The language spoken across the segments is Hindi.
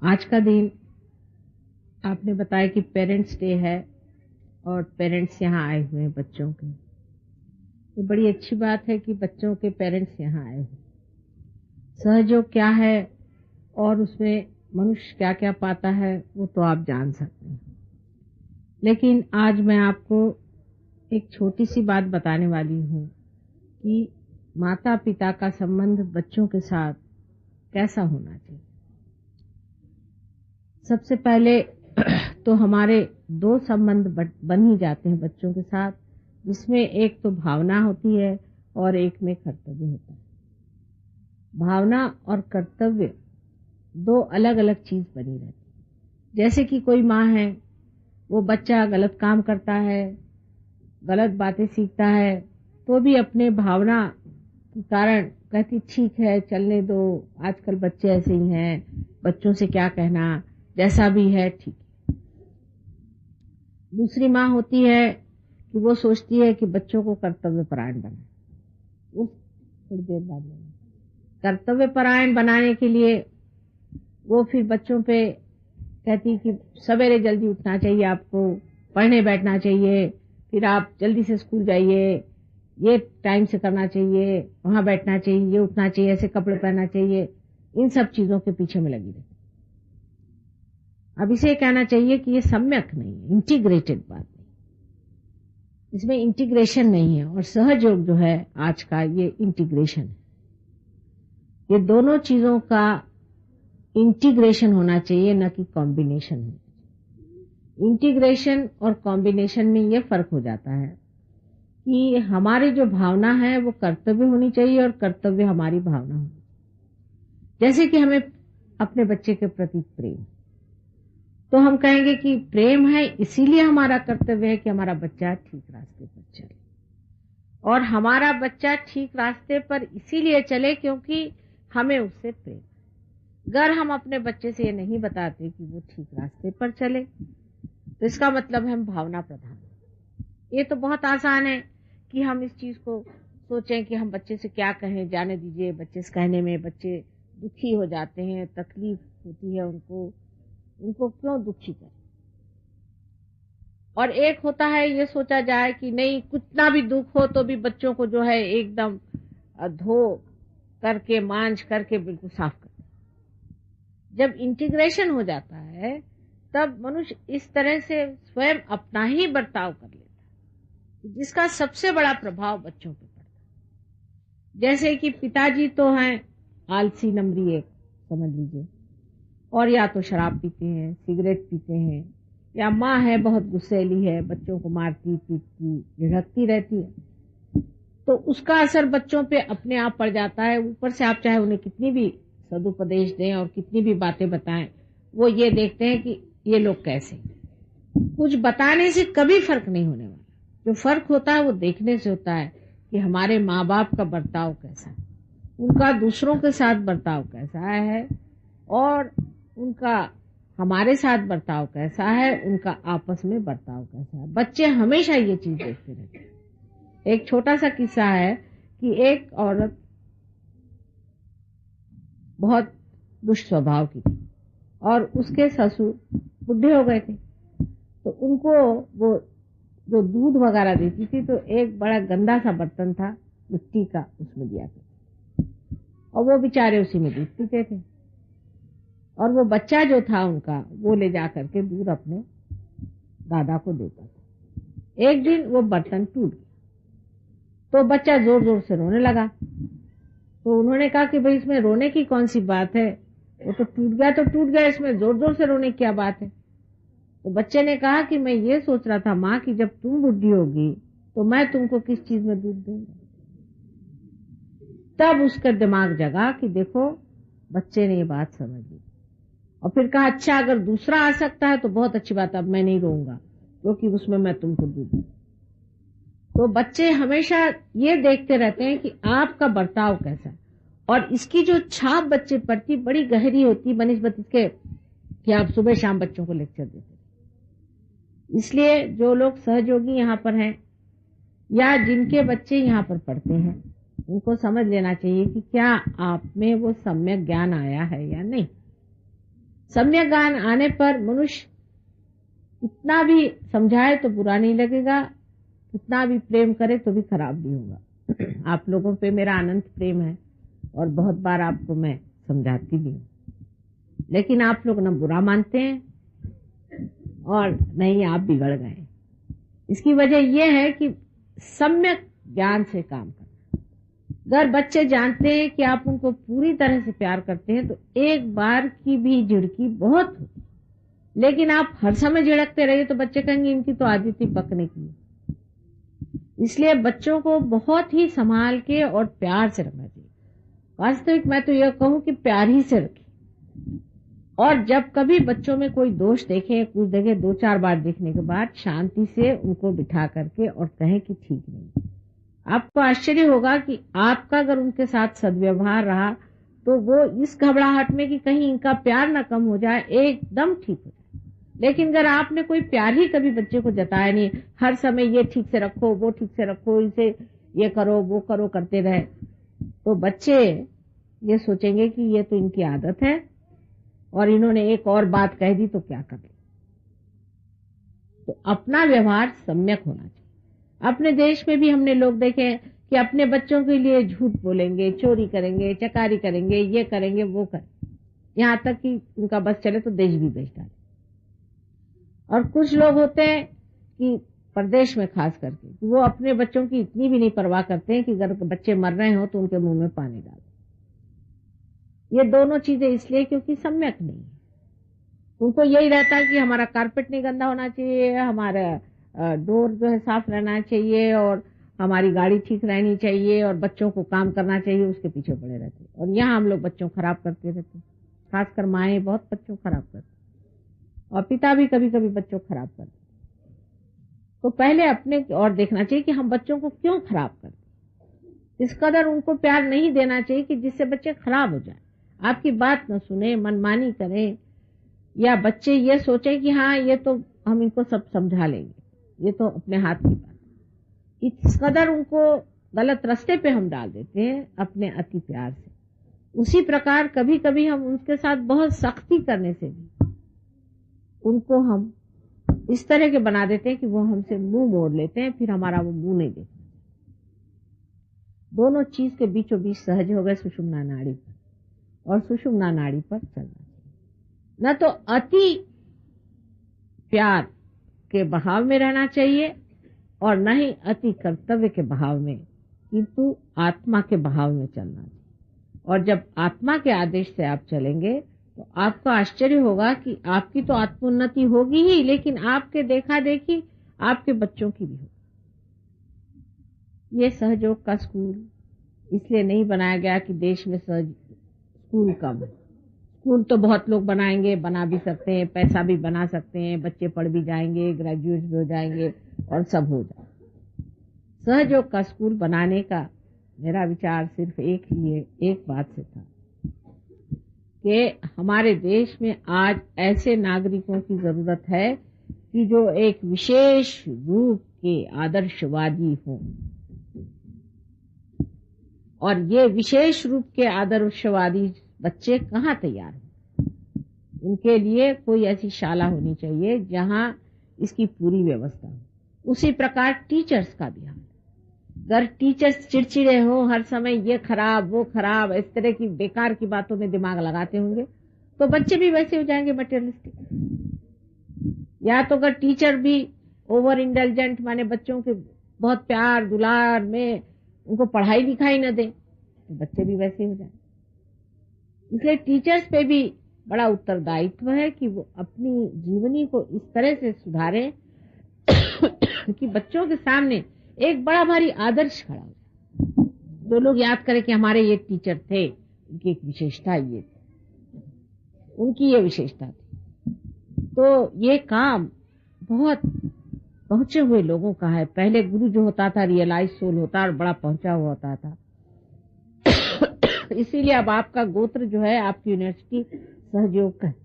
आज का दिन आपने बताया कि पेरेंट्स डे है और पेरेंट्स यहाँ आए हुए हैं बच्चों के। ये बड़ी अच्छी बात है कि बच्चों के पेरेंट्स यहाँ आए हुए। सहयोग क्या है और उसमें मनुष्य क्या क्या पाता है वो तो आप जान सकते हैं, लेकिन आज मैं आपको एक छोटी सी बात बताने वाली हूँ कि माता पिता का संबंध बच्चों के साथ कैसा होना चाहिए। सबसे पहले तो हमारे दो संबंध बन ही जाते हैं बच्चों के साथ, जिसमें एक तो भावना होती है और एक में कर्तव्य होता है। भावना और कर्तव्य दो अलग अलग चीज बनी रहती है। जैसे कि कोई माँ है, वो बच्चा गलत काम करता है, गलत बातें सीखता है, तो भी अपने भावना के कारण कहती ठीक है चलने दो, आजकल बच्चे ऐसे ही हैं, बच्चों से क्या कहना, जैसा भी है ठीक है। दूसरी माँ होती है कि वो सोचती है कि बच्चों को कर्तव्य परायण बनाए। उस थोड़ी देर बाद कर्तव्य परायण बनाने के लिए वो फिर बच्चों पे कहती कि सवेरे जल्दी उठना चाहिए, आपको पढ़ने बैठना चाहिए, फिर आप जल्दी से स्कूल जाइए, ये टाइम से करना चाहिए, वहां बैठना चाहिए, ये उठना चाहिए, ऐसे कपड़े पहनना चाहिए। इन सब चीजों के पीछे में लगी रहती। अब इसे कहना चाहिए कि ये सम्यक नहीं है, इंटीग्रेटेड बात नहीं, इसमें इंटीग्रेशन नहीं है। और सहयोग जो है आज का, ये इंटीग्रेशन है। ये दोनों चीजों का इंटीग्रेशन होना चाहिए, न कि कॉम्बिनेशन हो। इंटीग्रेशन और कॉम्बिनेशन में ये फर्क हो जाता है कि हमारी जो भावना है वो कर्तव्य होनी चाहिए और कर्तव्य हमारी भावना होनी चाहिए। जैसे कि हमें अपने बच्चे के प्रति प्रेम, तो हम कहेंगे कि प्रेम है इसीलिए हमारा कर्तव्य है कि हमारा बच्चा ठीक रास्ते पर चले, और हमारा बच्चा ठीक रास्ते पर इसीलिए चले क्योंकि हमें उससे प्रेम। अगर हम अपने बच्चे से ये नहीं बताते कि वो ठीक रास्ते पर चले, तो इसका मतलब है हम भावना प्रधान। ये तो बहुत आसान है कि हम इस चीज को सोचें कि हम बच्चे से क्या कहें, जाने दीजिए, बच्चे से कहने में बच्चे दुखी हो जाते हैं, तकलीफ होती है उनको क्यों दुखी करें। और एक होता है ये सोचा जाए कि नहीं, कितना भी दुख हो तो भी बच्चों को जो है एकदम धो करके मांझ करके बिल्कुल साफ कर। जब इंटीग्रेशन हो जाता है तब मनुष्य इस तरह से स्वयं अपना ही बर्ताव कर लेता है, जिसका सबसे बड़ा प्रभाव बच्चों पर पड़ता है। जैसे कि पिताजी तो हैं आलसी नंबरी एक, समझ लीजिए, और या तो शराब पीते हैं, सिगरेट पीते हैं, या माँ है बहुत गुस्सैली है, बच्चों को मारती पीटती झिड़कती रहती है, तो उसका असर बच्चों पे अपने आप पड़ जाता है। ऊपर से आप चाहे उन्हें कितनी भी सदुपदेश दें और कितनी भी बातें बताएं, वो ये देखते हैं कि ये लोग कैसे। कुछ बताने से कभी फर्क नहीं होने वाला। जो फर्क होता है वो देखने से होता है कि हमारे माँ बाप का बर्ताव कैसा है, उनका दूसरों के साथ बर्ताव कैसा है, और उनका हमारे साथ बर्ताव कैसा है, उनका आपस में बर्ताव कैसा है। बच्चे हमेशा ये चीज देखते रहते हैं। एक छोटा सा किस्सा है कि एक औरत बहुत दुष्ट स्वभाव की थी और उसके ससुर बुढ़े हो गए थे, तो उनको वो जो दूध वगैरह देती थी तो एक बड़ा गंदा सा बर्तन था मिट्टी का, उसमें दिया था, और वो बेचारे उसी में दूध पीते थे। और वो बच्चा जो था उनका, वो ले जा करके दूध अपने दादा को देता था। एक दिन वो बर्तन टूट गया तो बच्चा जोर जोर से रोने लगा। तो उन्होंने कहा कि भाई इसमें रोने की कौन सी बात है, वो तो टूट गया तो टूट गया, इसमें जोर जोर से रोने की क्या बात है। तो बच्चे ने कहा कि मैं ये सोच रहा था माँ कि जब तुम बुढ़ी होगी तो मैं तुमको किस चीज में दूध दूंगा। तब उसका दिमाग जगा कि देखो बच्चे ने ये बात समझ ली, और फिर कहा अच्छा अगर दूसरा आ सकता है तो बहुत अच्छी बात, अब मैं नहीं रोऊंगा क्योंकि उसमें मैं तुमको दूध दूंगा। तो बच्चे हमेशा ये देखते रहते हैं कि आपका बर्ताव कैसा है, और इसकी जो छाप बच्चे पड़ती बड़ी गहरी होती बनिस्बत इसके कि आप सुबह शाम बच्चों को लेक्चर देते। इसलिए जो लोग सहयोगी यहाँ पर हैं या जिनके बच्चे यहाँ पर पढ़ते हैं, उनको समझ लेना चाहिए कि क्या आप में वो सम्यक ज्ञान आया है या नहीं। सम्यक ज्ञान आने पर मनुष्य कितना भी समझाए तो बुरा नहीं लगेगा, कितना भी प्रेम करे तो भी खराब नहीं होगा। आप लोगों पे मेरा अनंत प्रेम है और बहुत बार आपको मैं समझाती भी हूँ, लेकिन आप लोग न बुरा मानते हैं और नहीं आप बिगड़ गए। इसकी वजह यह है कि सम्यक ज्ञान से काम करना। अगर बच्चे जानते हैं कि आप उनको पूरी तरह से प्यार करते हैं तो एक बार की भी झिड़की बहुत होती, लेकिन आप हर समय झिड़कते रहिए तो बच्चे कहेंगे इनकी तो आदत ही पकने की। इसलिए बच्चों को बहुत ही संभाल के और प्यार से रखना चाहिए। वास्तविक मैं तो यह कहूं कि प्यार ही से रखें, और जब कभी बच्चों में कोई दोष देखें, कुछ देखें, 2-4 बार देखने के बाद शांति से उनको बिठा करके और कहें कि ठीक नहीं। आपको आश्चर्य होगा कि आपका अगर उनके साथ सद्व्यवहार रहा तो वो इस घबराहट में कि कहीं इनका प्यार ना कम हो जाए, एकदम ठीक हो जाए। लेकिन अगर आपने कोई प्यार ही कभी बच्चे को जताया नहीं, हर समय ये ठीक से रखो, वो ठीक से रखो, इसे ये करो, वो करो करते रहे, तो बच्चे ये सोचेंगे कि ये तो इनकी आदत है और इन्होंने एक और बात कह दी तो क्या कर ले। तो अपना व्यवहार सम्यक होना चाहिए। अपने देश में भी हमने लोग देखे कि अपने बच्चों के लिए झूठ बोलेंगे, चोरी करेंगे, चकारी करेंगे, ये करेंगे, वो करेंगे, यहाँ तक कि उनका बस चले तो देश भी बेच डाले। और कुछ लोग होते हैं कि प्रदेश में खास करके वो अपने बच्चों की इतनी भी नहीं परवाह करते हैं कि अगर बच्चे मर रहे हो तो उनके मुंह में पानी डाल। ये दोनों चीजें इसलिए क्योंकि सम्यक नहीं है। उनको यही रहता है कि हमारा कारपेट नहीं गंदा होना चाहिए, हमारा डोर जो है साफ रहना चाहिए और हमारी गाड़ी ठीक रहनी चाहिए और बच्चों को काम करना चाहिए, उसके पीछे पड़े रहते हैं। और यहाँ हम लोग बच्चों खराब करते रहते हैं, खासकर माएँ बहुत बच्चों खराब करते और पिता भी कभी कभी बच्चों खराब करते। तो पहले अपने और देखना चाहिए कि हम बच्चों को क्यों खराब करते। इस कदर उनको प्यार नहीं देना चाहिए कि जिससे बच्चे खराब हो जाए, आपकी बात न सुने, मनमानी करें, या बच्चे ये सोचे कि हाँ ये तो हम इनको सब समझा लेंगे, ये तो अपने हाथ की बात। इस कदर उनको गलत रास्ते पे हम डाल देते हैं अपने अति प्यार से। उसी प्रकार कभी कभी हम उनके साथ बहुत सख्ती करने से भी उनको हम इस तरह के बना देते हैं कि वो हमसे मुंह मोड़ लेते हैं, फिर हमारा वो मुंह नहीं देखते। दोनों चीज के बीचों बीच सहज हो गए सुषुम्ना नाड़ी पर, और सुषुम्ना नाड़ी पर चलना चाहिए। न तो अति प्यार के बहाव में रहना चाहिए और न ही अति कर्तव्य के बहाव में, किंतु आत्मा के बहाव में चलना चाहिए। और जब आत्मा के आदेश से आप चलेंगे तो आपको आश्चर्य होगा कि आपकी तो आत्मोन्नति होगी ही, लेकिन आपके देखा देखी आपके बच्चों की भी होगी। ये सहयोग का स्कूल इसलिए नहीं बनाया गया कि देश में स्कूल कम है। स्कूल तो बहुत लोग बनाएंगे, बना भी सकते हैं, पैसा भी बना सकते हैं, बच्चे पढ़ भी जाएंगे, ग्रेजुएट भी हो जाएंगे और सब हो जाए। सहयोग का स्कूल बनाने का मेरा विचार सिर्फ एक बात से था कि हमारे देश में आज ऐसे नागरिकों की जरूरत है कि जो एक विशेष रूप के आदर्शवादी हों, और ये विशेष रूप के आदर्शवादी बच्चे कहाँ तैयार हैं। उनके लिए कोई ऐसी शाला होनी चाहिए जहां इसकी पूरी व्यवस्था हो। उसी प्रकार टीचर्स का भी हाल। अगर टीचर्स चिड़चिड़े हो, हर समय ये खराब वो खराब, इस तरह की बेकार की बातों में दिमाग लगाते होंगे तो बच्चे भी वैसे हो जाएंगे मटेरियलिस्टिक। या तो अगर टीचर भी ओवर इंटेलिजेंट, माने बच्चों के बहुत प्यार दुलार में उनको पढ़ाई लिखाई न दें तो बच्चे भी वैसे हो जाए। इसलिए टीचर्स पे भी बड़ा उत्तरदायित्व है कि वो अपनी जीवनी को इस तरह से सुधारें कि बच्चों के सामने एक बड़ा भारी आदर्श खड़ा हो। जो लोग याद करें कि हमारे ये टीचर थे, उनकी एक विशेषता ये थी, उनकी ये विशेषता थी। तो ये काम बहुत पहुंचे हुए लोगों का है। पहले गुरु जो होता था रियलाइज सोल होता और बड़ा पहुंचा हुआ होता था। इसीलिए अब आपका गोत्र जो है आपकी यूनिवर्सिटी सहयोग का है,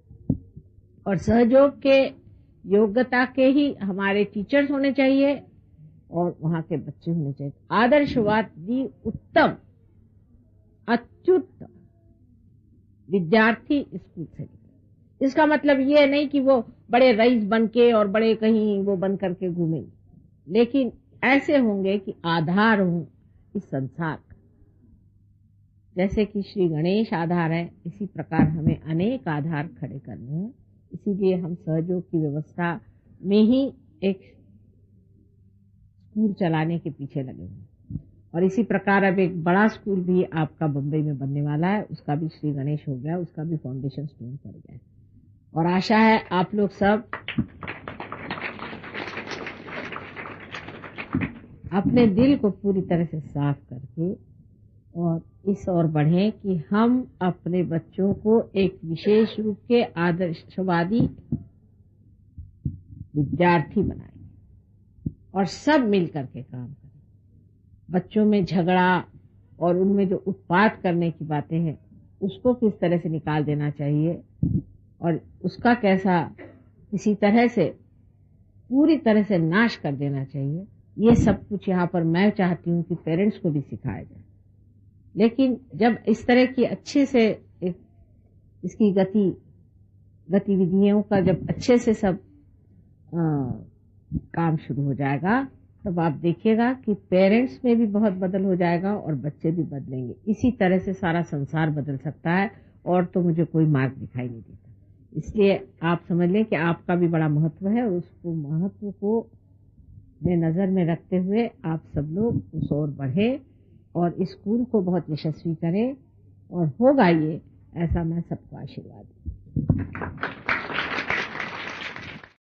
और सहयोग के योग्यता के ही हमारे टीचर्स होने चाहिए और वहां के बच्चे होने चाहिए। आदर्शवादी उत्तम अत्युत्तम विद्यार्थी स्कूल से निकले। इसका मतलब ये नहीं कि वो बड़े रईस बन के और बड़े कहीं वो बन करके घूमेंगे, लेकिन ऐसे होंगे कि आधार हो इस संसार का। जैसे कि श्री गणेश आधार है, इसी प्रकार हमें अनेक आधार खड़े करने हैं। इसीलिए हम सहयोग की व्यवस्था में ही एक स्कूल चलाने के पीछे लगे हुए हैं। और इसी प्रकार अब एक बड़ा स्कूल भी आपका बम्बई में बनने वाला है, उसका भी श्री गणेश हो गया, उसका भी फाउंडेशन स्टोन पड़ गया। और आशा है आप लोग सब अपने दिल को पूरी तरह से साफ करके और इस ओर बढ़े कि हम अपने बच्चों को एक विशेष रूप के आदर्शवादी विद्यार्थी बनाएंगे और सब मिल करके काम करें। बच्चों में झगड़ा और उनमें जो उत्पात करने की बातें हैं उसको किस तरह से निकाल देना चाहिए और उसका कैसा किसी तरह से पूरी तरह से नाश कर देना चाहिए, ये सब कुछ यहाँ पर मैं चाहती हूँ कि पेरेंट्स को भी सिखाया जाए। लेकिन जब इस तरह की अच्छे से इसकी गतिविधियों का जब अच्छे से सब काम शुरू हो जाएगा, तब आप देखिएगा कि पेरेंट्स में भी बहुत बदल हो जाएगा और बच्चे भी बदलेंगे। इसी तरह से सारा संसार बदल सकता है, और तो मुझे कोई मार्ग दिखाई नहीं देता। इसलिए आप समझ लें कि आपका भी बड़ा महत्व है, और उसको महत्व को में नजर में रखते हुए आप सब लोग उस ओर बढ़े और इस स्कूल को बहुत यशस्वी करें, और होगा ये, ऐसा मैं सबको आशीर्वाद दूं।